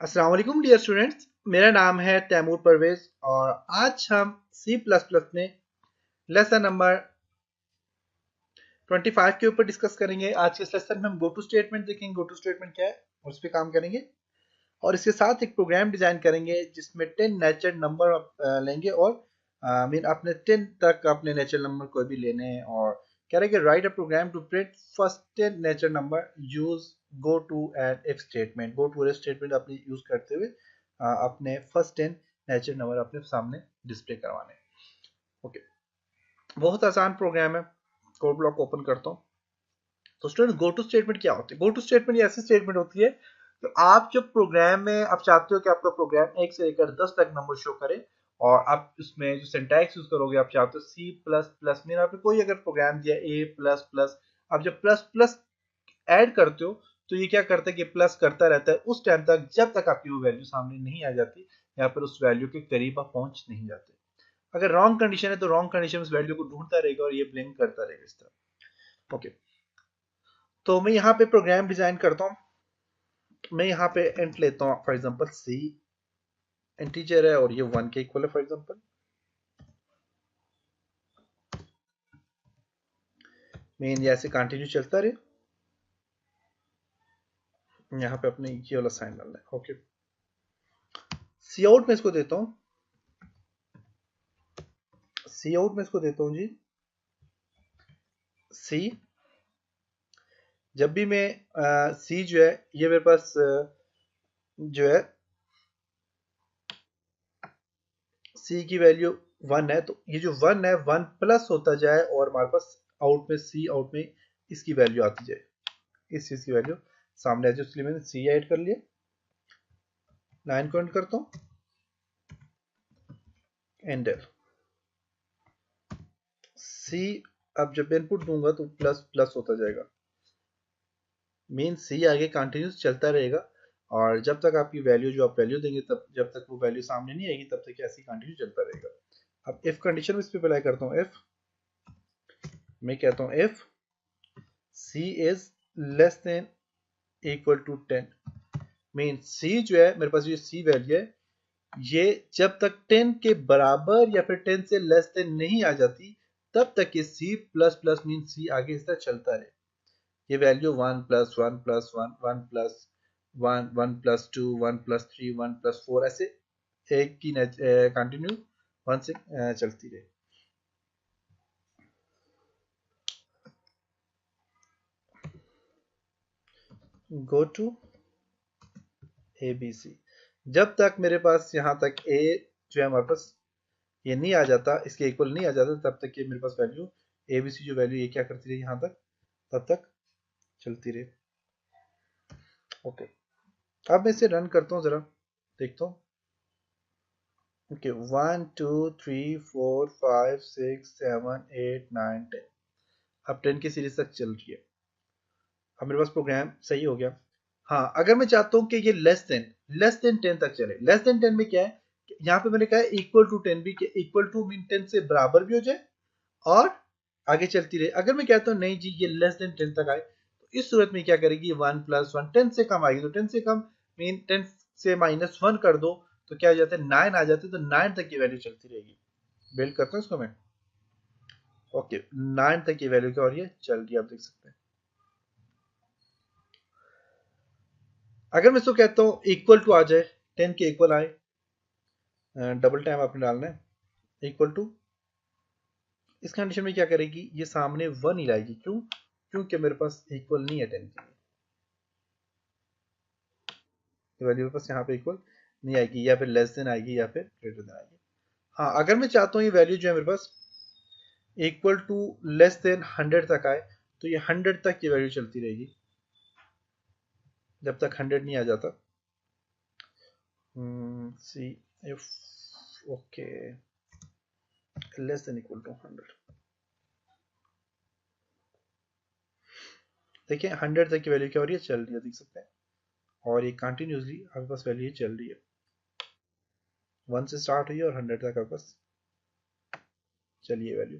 अस्सलाम वालेकुम dear students, मेरा नाम है तैमूर परवेज और आज हम C++ में लेसन नंबर 25 के ऊपर डिस्कस करेंगे। आज के इस लेसन में हम गो टू स्टेटमेंट देखेंगे, गो टू स्टेटमेंट क्या है और उस पर काम करेंगे और इसके साथ एक प्रोग्राम डिजाइन करेंगे जिसमें 10 नेचुरल नंबर लेंगे और मीन अपने 10 तक अपने नेचुरल नंबर कोई भी लेने हैं और कह रहे हैं कि write a program to print first 10 natural number use go to and if statement. Go to statement अपनी यूज करते हुए अपने फर्स्ट 10 नेचुरल नंबर अपने सामने डिस्प्ले करवाने। ओके, बहुत आसान प्रोग्राम है। कोड ब्लॉक ओपन करता हूँ। तो स्टूडेंट, गो टू स्टेटमेंट क्या होती है? गो टू स्टेटमेंट ऐसी स्टेटमेंट होती है तो आप जब प्रोग्राम में आप चाहते हो कि आपका प्रोग्राम 1 से लेकर 10 तक नंबर शो करे और आप उसमें जो सिंटैक्स यूज करोगे, आप चाहते हो सी प्लस प्लस में आपने कोई अगर प्रोग्राम दिया ए प्लस प्लस, आप जब प्लस प्लस ऐड करते हो तो ये क्या करता है कि प्लस करता रहता है उस टाइम तक जब तक आपकी वो वैल्यू सामने नहीं आ जाती या फिर उस वैल्यू के करीब आप पहुंच नहीं जाते। अगर रॉन्ग कंडीशन है तो रॉन्ग कंडीशन उस वैल्यू को ढूंढता रहेगा और ये ब्लिंक करता रहेगा इस तरह। ओके, तो मैं यहाँ पे प्रोग्राम डिजाइन करता हूँ। मैं यहाँ पे इंट लेता हूँ, फॉर एग्जांपल सी इंटीजर है और ये 1 के इक्वल है फॉर एग्जांपल। मेन ये ऐसे कंटिन्यू चलता रहे। यहाँ पे अपने ये वाला साइन डालना है। ओके, सी आउट में इसको देता हूँ, सी आउट में इसको देता हूँ जी सी। जब भी मैं सी जो है ये मेरे पास जो है सी की वैल्यू 1 है, तो ये जो 1 है 1 प्लस होता जाए और हमारे पास आउट में सी आउट में इसकी वैल्यू आती जाए, इस चीज की वैल्यू सामने आ जाए। इसलिए मैंने सी ऐड कर लिया। 9 को एंड करता हूँ, एंटर सी। अब जब इनपुट दूंगा तो प्लस प्लस होता जाएगा। मीन सी आगे कंटिन्यूस चलता रहेगा और जब तक आपकी वैल्यू जो आप वैल्यू देंगे तब जब तक वो वैल्यू सामने नहीं आएगी तब तक ऐसी कंटिन्यू चलता रहेगा। अब इफ कंडीशन में इस पे अप्लाई करता हूँ। इफ मैं कहता हूँ if C is less than equal to 10, mean C जो है मेरे पास ये सी वैल्यू है, ये जब तक 10 के बराबर या फिर 10 से लेस देन नहीं आ जाती तब तक ये C plus plus mean C आगे इस तरह चलता रहे। ये value 1 plus 1 plus 1 1 plus 1 1 plus 2 1 plus 3 1 plus 4 ऐसे एक की कंटिन्यू 1 से चलती रहे। Go to A B C. जब तक मेरे पास यहाँ तक ए जो है हमारे पास ये नहीं आ जाता, इसके इक्वल नहीं आ जाता, तब तक ये मेरे पास वैल्यू ए बी सी जो वैल्यू ये क्या करती रही यहाँ तक, तब तक चलती रही। ओके, अब मैं इसे रन करता हूँ, जरा देखता हूँ। ओके, 1 2 3 4 5 6 7 8 9 10। अब 10 की सीरीज तक चल रही है। अब मेरे पास प्रोग्राम सही हो गया। हाँ, अगर मैं चाहता हूँ कि ये लेस देन 10 तक चले, लेस देन 10 में क्या है, यहाँ पे मैंने कहा है इक्वल टू 10 भी, इक्वल टू मीन 10 से बराबर भी हो जाए और आगे चलती रहे। अगर मैं कहता हूँ नहीं जी ये लेस देन 10 तक आए तो इस सूरत में क्या करेगी, 1 प्लस 1 10 से कम आएगी, तो 10 से कम मीन 10 से माइनस 1 कर दो तो क्या आ जाता है 9 आ जाते हैं, तो 9 तक की वैल्यू चलती रहेगी। बिल्ड करता हूँ इसको मैं। ओके, 9 तक की वैल्यू क्या हो रही है, चल रही है, आप देख सकते हैं। अगर मैं इसको कहता हूँ इक्वल टू आ जाए, 10 के इक्वल आए, डबल टाइम आपने डालना है इक्वल टू, इस कंडीशन में क्या करेगी, ये सामने 1 ही लाएगी। क्यों? क्योंकि मेरे पास इक्वल नहीं है 10 के लिए, वैल्यू मेरे पास यहाँ पे इक्वल नहीं आएगी, या फिर लेस देन आएगी या फिर ग्रेटर देन आएगी। हाँ, अगर मैं चाहता हूँ ये वैल्यू जो है मेरे पास इक्वल टू लेस देन 100 तक आए तो ये 100 तक की वैल्यू चलती रहेगी जब तक 100 नहीं आ जाता। C if okay less than equal to 100, देखिए 100 तक की वैल्यू क्या हो रही है, चल रही है, देख सकते हैं। और ये कंटिन्यूसली आपके पास वैल्यू चल रही है, 1 से स्टार्ट हुई है और 100 तक आपके पास चलिए वैल्यू।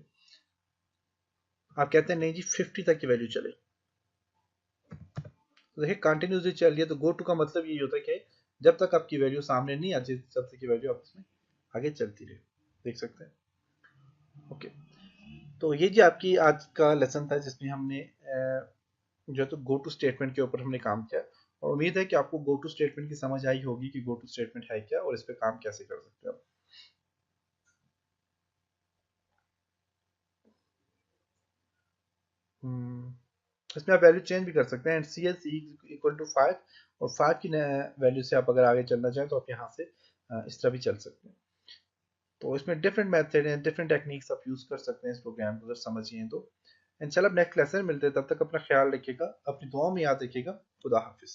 आप कहते हैं नहीं जी 50 तक की वैल्यू चले, तो देखिए कंटिन्यूसली चल रही है। तो गो टू का मतलब यही होता है कि जब तक आपकी वैल्यू सामने नहीं आती तब तक की वैल्यू आप इसमें आगे चलती रहे। देख सकते हैं। ओके, तो ये जी आपकी आज का लेसन था जिसमें हमने जो है तो गो टू स्टेटमेंट के ऊपर हमने काम किया, और उम्मीद है कि आपको गो टू स्टेटमेंट की समझ आई होगी कि गो टू स्टेटमेंट है क्या और इस पे काम कैसे कर सकते हैं आप। इसमें आप वैल्यू चेंज भी कर सकते हैं, and C S equal to 5, और 5 की वैल्यू से आप अगर आगे चलना चाहें तो आप यहाँ से इस तरह भी चल सकते हैं। तो इसमें डिफरेंट मेथड हैं, डिफरेंट टेक्निक्स आप यूज कर सकते हैं इस प्रोग्राम को अगर समझिए तो। इंशाल्लाह नेक्स्ट लेसन मिलते हैं, तब तक अपना ख्याल रखिएगा, अपनी दुआओं में याद रखिएगा। खुदा हाफिज।